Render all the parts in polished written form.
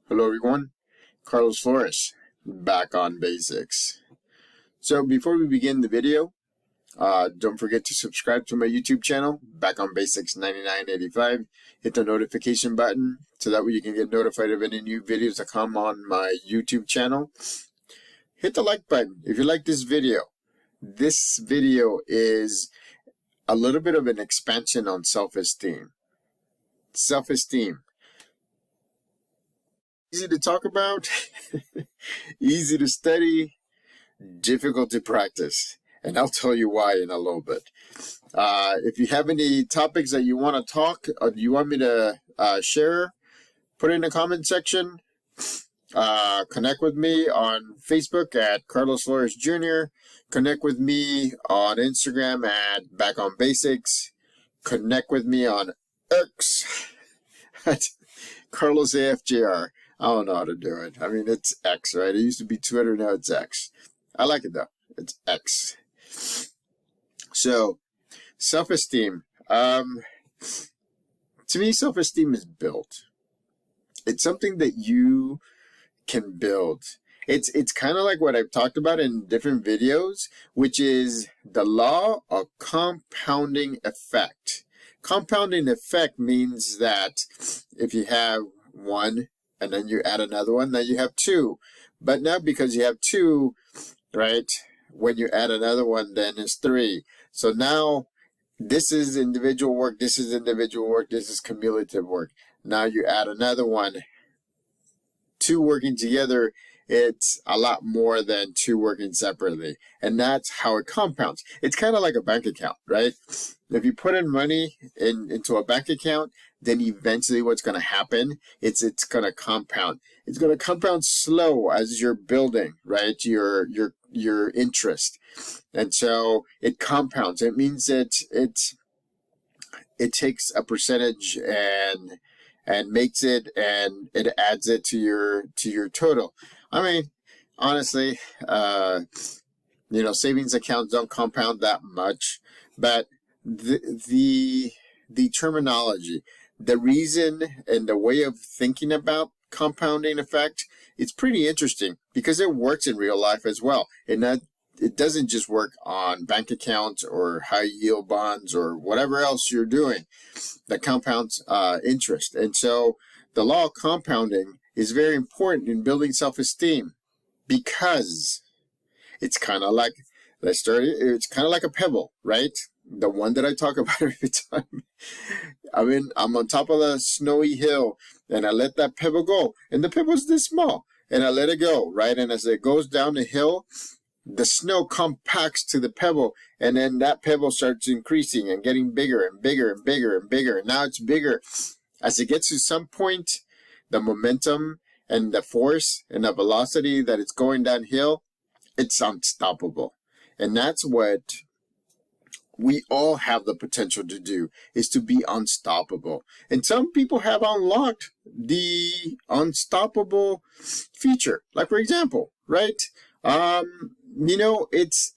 Hello everyone, Carlos Flores, back on basics. So before we begin the video, don't forget to subscribe to my YouTube channel, Back on Basics 9985. Hit the notification button so that way you can get notified of any new videos that come on my YouTube channel. Hit the like button if you like this video. This video is a little bit of an expansion on self-esteem. Self-esteem. Easy to talk about, easy to study, difficult to practice. And I'll tell you why in a little bit. If you have any topics that you want to talk, or you want me to share, put it in the comment section. Connect with me on Facebook at Carlos Flores Jr. Connect with me on Instagram at Back on Basics. Connect with me on X at Carlos AFJR. I don't know how to do it. I mean, it's X, right? It used to be Twitter, now it's X. I like it though. It's X. So, self-esteem. To me, self-esteem is built. It's something that you can build. It's kind of like what I've talked about in different videos, which is the law of compounding effect. Compounding effect means that if you have one and then you add another one, then you have two. But now because you have two, right, when you add another one, then it's three. So now this is individual work, this is individual work, this is cumulative work. Now you add another one. Two working together, it's a lot more than two working separately. And that's how it compounds. It's kind of like a bank account, right? If you put in money into a bank account, then eventually what's going to happen, it's going to compound. It's going to compound slow as you're building, right? Your interest. And so it compounds. It means that it takes a percentage and makes it, and it adds it to your total. I mean, honestly, savings accounts don't compound that much, but the terminology, the reason and the way of thinking about compounding effect, it's pretty interesting because it works in real life as well. And that it doesn't just work on bank accounts or high yield bonds or whatever else you're doing that compounds interest. And so the law of compounding is very important in building self-esteem because it's kind of like, it's kind of like a pebble, right? The one that I talk about every time. I'm on top of the snowy hill and I let that pebble go, and the pebble's this small, and I let it go, right? And as it goes down the hill, the snow compacts to the pebble, and then that pebble starts increasing and getting bigger and bigger and bigger and bigger. And now it's bigger. As it gets to some point, the momentum and the force and the velocity that it's going downhill, it's unstoppable. And that's what we all have the potential to do, is to be unstoppable. And some people have unlocked the unstoppable feature. Like, for example, right? It's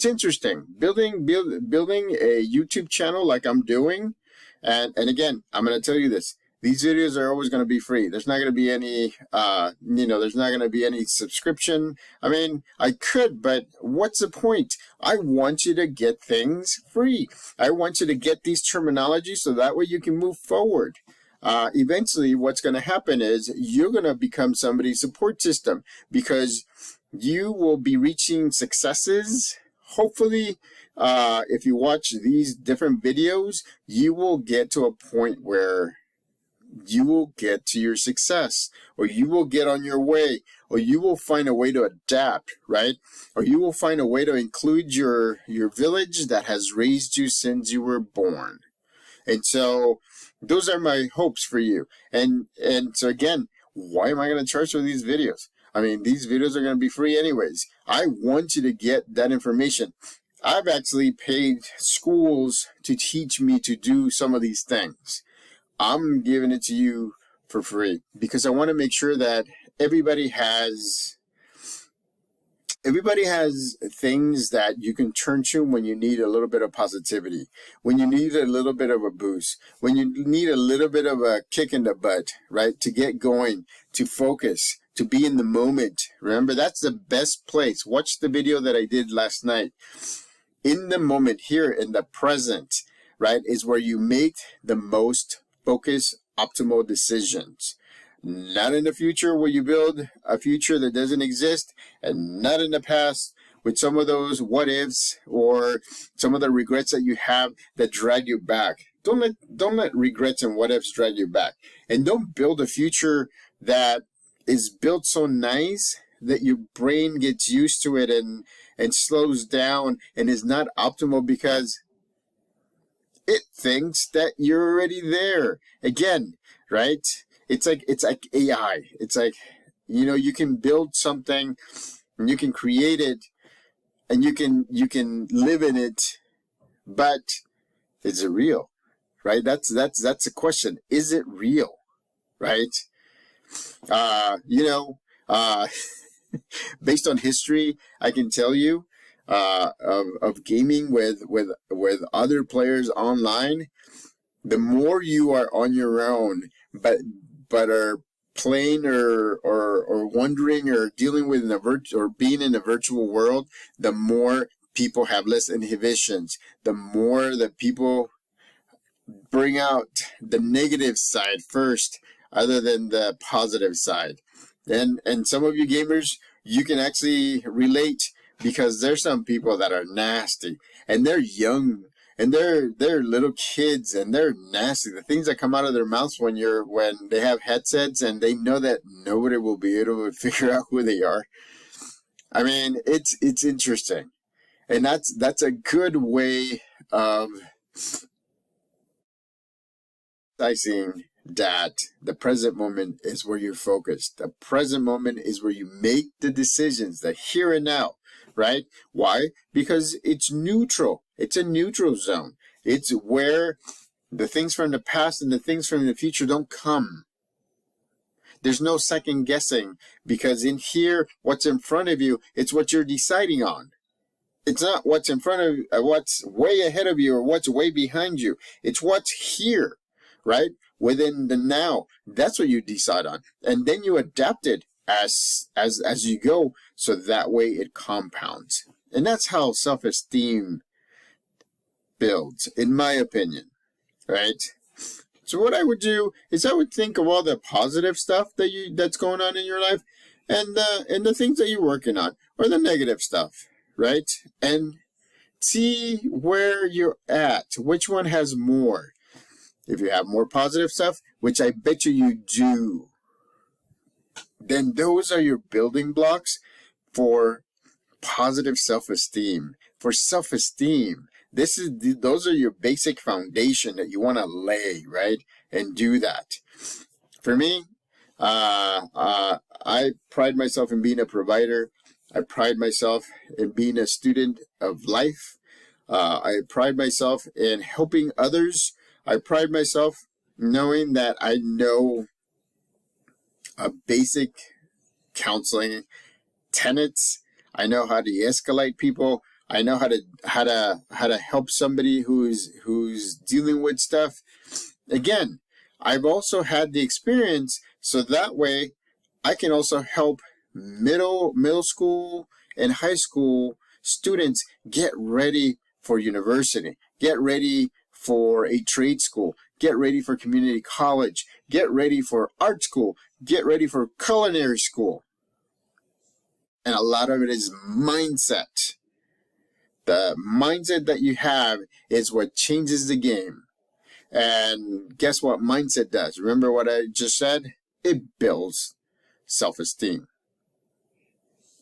interesting building a YouTube channel like I'm doing, and again, I'm going to tell you this: these videos are always going to be free. There's not going to be any there's not going to be any subscription. I mean, I could, but what's the point? I want you to get things free. I want you to get these terminologies so that way you can move forward. Eventually what's going to happen is you're going to become somebody's support system because you will be reaching successes. Hopefully, if you watch these different videos, you will get to a point where you will get to your success, or you will get on your way, or you will find a way to adapt, right? Or you will find a way to include your village that has raised you since you were born. And so those are my hopes for you. And so again, why am I going to charge for these videos? I mean, these videos are going to be free anyways. I want you to get that information. I've actually paid schools to teach me to do some of these things. I'm giving it to you for free because I want to make sure that everybody has everybody has things that you can turn to when you need a little bit of positivity, when you need a little bit of a boost, when you need a little bit of a kick in the butt, right? To get going, to focus, to be in the moment. Remember, that's the best place. Watch the video that I did last night. In the moment, here in the present, right, is where you make the most focused, optimal decisions. Not in the future where you build a future that doesn't exist, and not in the past with some of those what ifs or some of the regrets that you have that drag you back. Don't let regrets and what ifs drag you back. And don't build a future that is built so nice that your brain gets used to it and slows down and is not optimal because it thinks that you're already there. Again, right? It's like AI. It's like, you can build something and you can create it and you can live in it, but is it real? Right? That's the question. Is it real? Right? Based on history, I can tell you of gaming with other players online, the more you are on your own, but are playing or wondering or dealing with or being in a virtual world, the more people have less inhibitions, the more that people bring out the negative side first other than the positive side. And some of you gamers, you can actually relate because there's some people that are nasty and they're young and they're little kids and they're nasty. The things that come out of their mouths when they have headsets and they know that nobody will be able to figure out who they are. I mean, it's interesting. And that's a good way of realizing that the present moment is where you're focused. The present moment is where you make the decisions, the here and now, right? Why? Because it's neutral. It's a neutral zone. It's where the things from the past and the things from the future don't come. There's no second guessing because in here, what's in front of you, it's what you're deciding on. It's not what's in front of what's way ahead of you or what's way behind you. It's what's here, right? Within the now. That's what you decide on. And then you adapt it as you go, so that way it compounds. And that's how self-esteem builds, in my opinion, right? So what I would do is I would think of all the positive stuff that's going on in your life and the things that you're working on, or the negative stuff, right? And see where you're at, which one has more. If you have more positive stuff, which I bet you do, then those are your building blocks for positive self-esteem. For self-esteem, those are your basic foundation that you want to lay, right? And do that. For me, I pride myself in being a provider. I pride myself in being a student of life. I pride myself in helping others. I pride myself knowing that I know a basic counseling tenets. I know how to de-escalate people. I know how to help somebody who's dealing with stuff. Again, I've also had the experience, so that way I can also help middle school and high school students get ready for university, get ready for a trade school, get ready for community college, get ready for art school, get ready for culinary school. And a lot of it is mindset. The mindset that you have is what changes the game. And guess what mindset does? Remember what I just said? It builds self-esteem.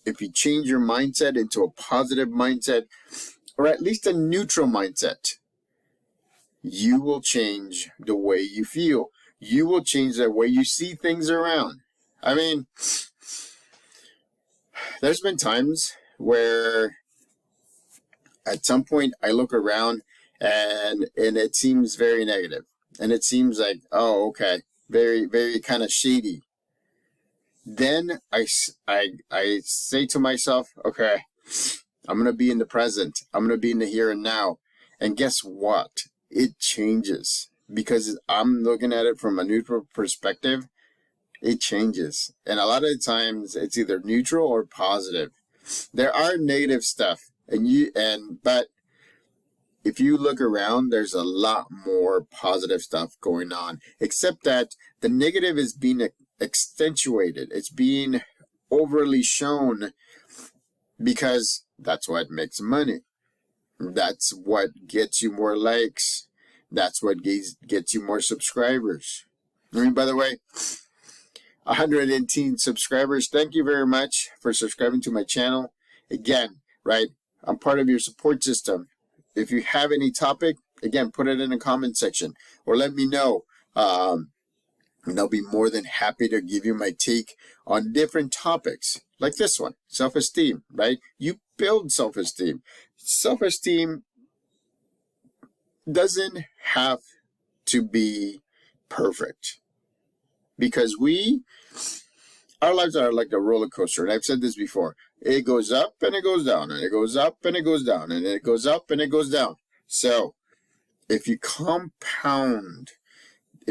If you change your mindset into a positive mindset, or at least a neutral mindset, you will change the way you feel. You will change the way you see things around. I mean, there's been times where at some point I look around and it seems very negative. And it seems like, oh, okay, very, very kind of shady. then I say to myself, okay, I'm going to be in the present. I'm going to be in the here and now. And guess what? It changes because I'm looking at it from a neutral perspective. It changes. And a lot of times it's either neutral or positive. There are negative stuff but if you look around, there's a lot more positive stuff going on, except that the negative is being accentuated. It's being overly shown because that's what makes money. That's what gets you more likes. That's what gets you more subscribers. I mean, by the way, 118 subscribers. Thank you very much for subscribing to my channel. Again, right, I'm part of your support system. If you have any topic, again, put it in the comment section or let me know. And I'll be more than happy to give you my take on different topics like this one, self-esteem, right? You build self-esteem. Self-esteem doesn't have to be perfect because our lives are like a roller coaster. And I've said this before. It goes up and it goes down and it goes up and it goes down and it goes up and it goes down. So if you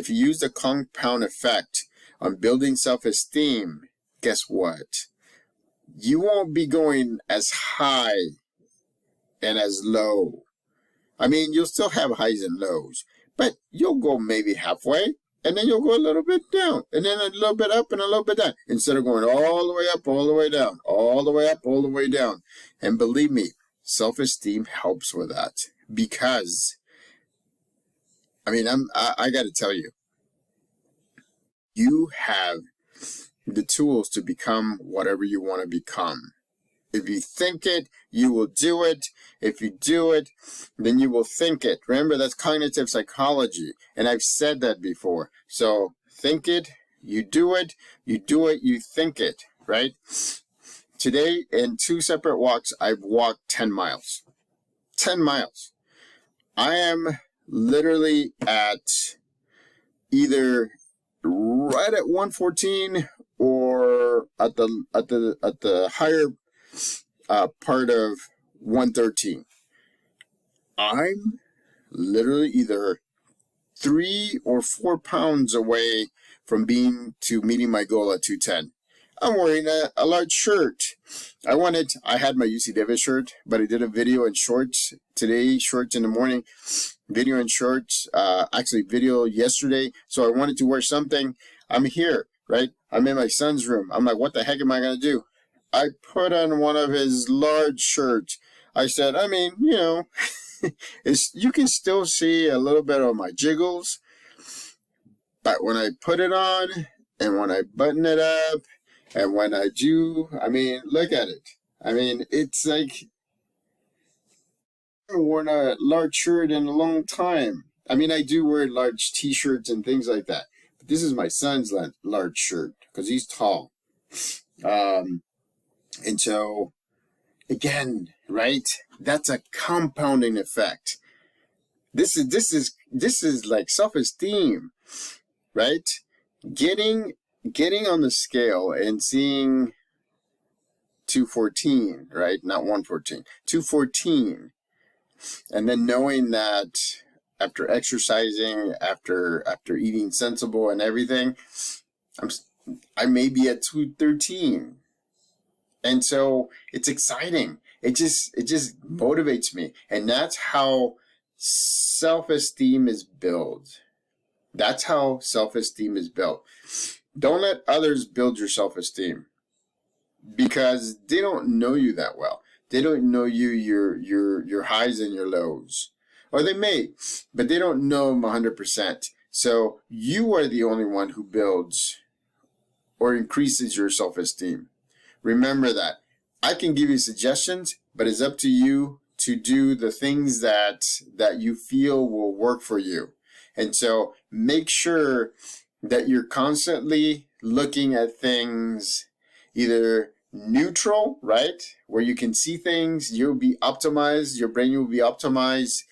use the compound effect on building self-esteem, guess what? You won't be going as high and as low. I mean, you'll still have highs and lows, but you'll go maybe halfway, and then you'll go a little bit down, and then a little bit up and a little bit down, instead of going all the way up, all the way down, all the way up, all the way down. And believe me, self-esteem helps with that because, I mean, I got to tell you, you have the tools to become whatever you want to become. If you think it, you will do it. If you do it, then you will think it. Remember, that's cognitive psychology. And I've said that before. So think it, you do it, you do it, you think it, right? Today, in 2 separate walks, I've walked 10 miles. 10 miles. I am literally at either right at 114 or at the higher part of 113. I'm literally either 3 or 4 pounds away from meeting my goal at 210. I'm wearing a large shirt. I had my UC Davis shirt, but I did a video in shorts today, shorts in the morning, video in shorts, actually video yesterday. So I wanted to wear something. I'm here, right? I'm in my son's room. I'm like, what the heck am I going to do? I put on one of his large shirts. I said, I mean, you know, you can still see a little bit of my jiggles, but when I put it on and when I button it up and when I do, I mean, look at it. I mean, it's like I haven't worn a large shirt in a long time. I mean, I do wear large t-shirts and things like that, but this is my son's large shirt because he's tall. And so, again, right? That's a compounding effect. This is like self-esteem, right? Getting on the scale and seeing 214, right? Not 114, 214, and then knowing that after exercising, after eating sensible and everything, I may be at 213. And so it's exciting. It just motivates me. And that's how self-esteem is built. That's how self-esteem is built. Don't let others build your self-esteem because they don't know you that well. They don't know your highs and your lows. Or they may, but they don't know them 100%. So you are the only one who builds or increases your self-esteem. Remember that. I can give you suggestions, but it's up to you to do the things that you feel will work for you. And so make sure that you're constantly looking at things either neutral, right? Where you can see things, you'll be optimized, your brain will be optimized,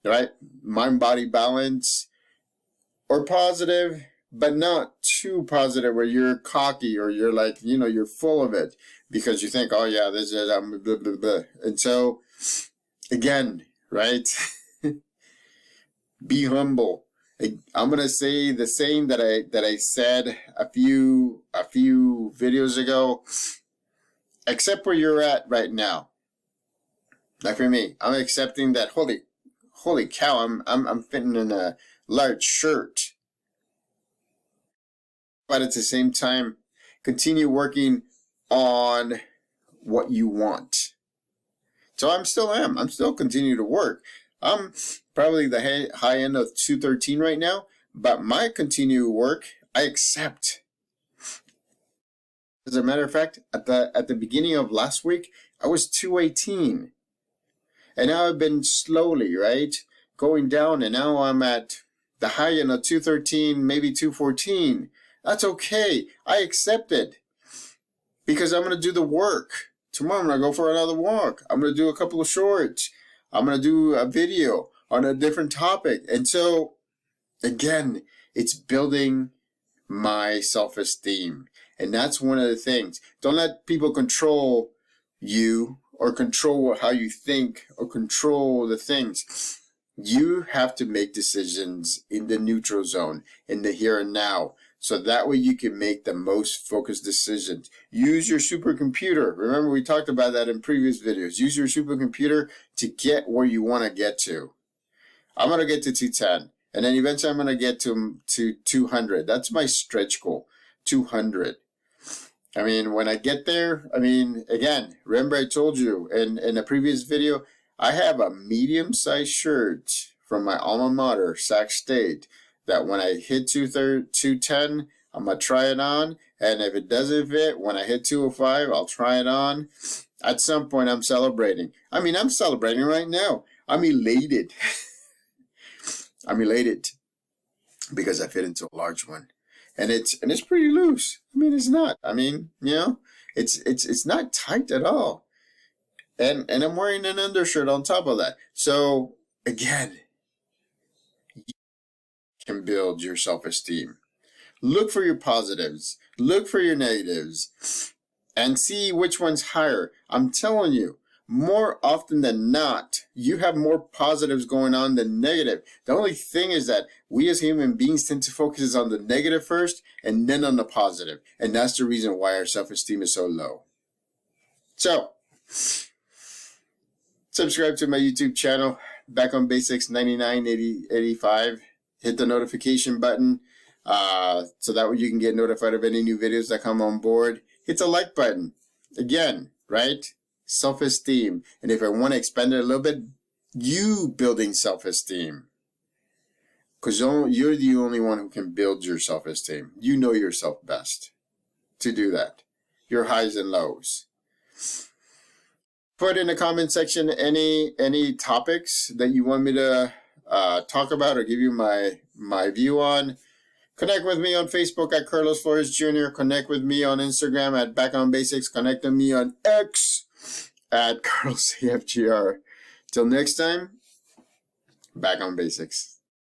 right? Mind-body balance, or positive, but not too positive where you're cocky or you're like, you're full of it because you think, oh yeah, this is blah, blah, blah. And so again, right? Be humble. I'm gonna say the same that I said a few videos ago. Accept where you're at right now. Like for me, I'm accepting that. Holy cow! I'm fitting in a large shirt, but at the same time, continue working on what you want. So I'm still continue to work. I'm probably the high end of 213 right now, but my continued work, I accept. As a matter of fact, at the beginning of last week, I was 218. And now I've been slowly, right, going down, and now I'm at the high end of 213, maybe 214. That's okay. I accept it because I'm going to do the work. Tomorrow I'm going to go for another walk. I'm going to do a couple of shorts. I'm going to do a video on a different topic. And so, again, it's building my self-esteem. And that's one of the things. Don't let people control you or control how you think or control the things. You have to make decisions in the neutral zone, in the here and now. So that way you can make the most focused decisions. Use your supercomputer. Remember, we talked about that in previous videos. Use your supercomputer to get where you want to get to. I'm going to get to 210. And then eventually I'm going to get to 200. That's my stretch goal, 200. I mean, when I get there, again, remember I told you in a previous video, I have a medium-sized shirt from my alma mater, Sac State, that when I hit 210, I'm going to try it on. And if it doesn't fit, when I hit 205, I'll try it on. At some point, I'm celebrating. I'm celebrating right now. I'm elated. I'm elated because I fit into a large one. And it's pretty loose. It's not. It's not tight at all. And I'm wearing an undershirt on top of that. So again, you can build your self-esteem. Look for your positives. Look for your negatives. And see which one's higher. I'm telling you, more often than not, you have more positives going on than negative. The only thing is that we as human beings tend to focus on the negative first and then on the positive. And that's the reason why our self-esteem is so low. So, subscribe to my YouTube channel, Back on Basics 9985. Hit the notification button so that way you can get notified of any new videos that come on board. Hit the like button. Again, right? Self-esteem. And if I want to expand it a little bit, you building self-esteem. Because you're the only one who can build your self-esteem. You know yourself best to do that. Your highs and lows. Put in the comment section any topics that you want me to talk about or give you my view on. Connect with me on Facebook at Carlos Flores Jr. Connect with me on Instagram at Back on Basics. Connect with me on X at CarlosCFGR. Till next time, Back on Basics.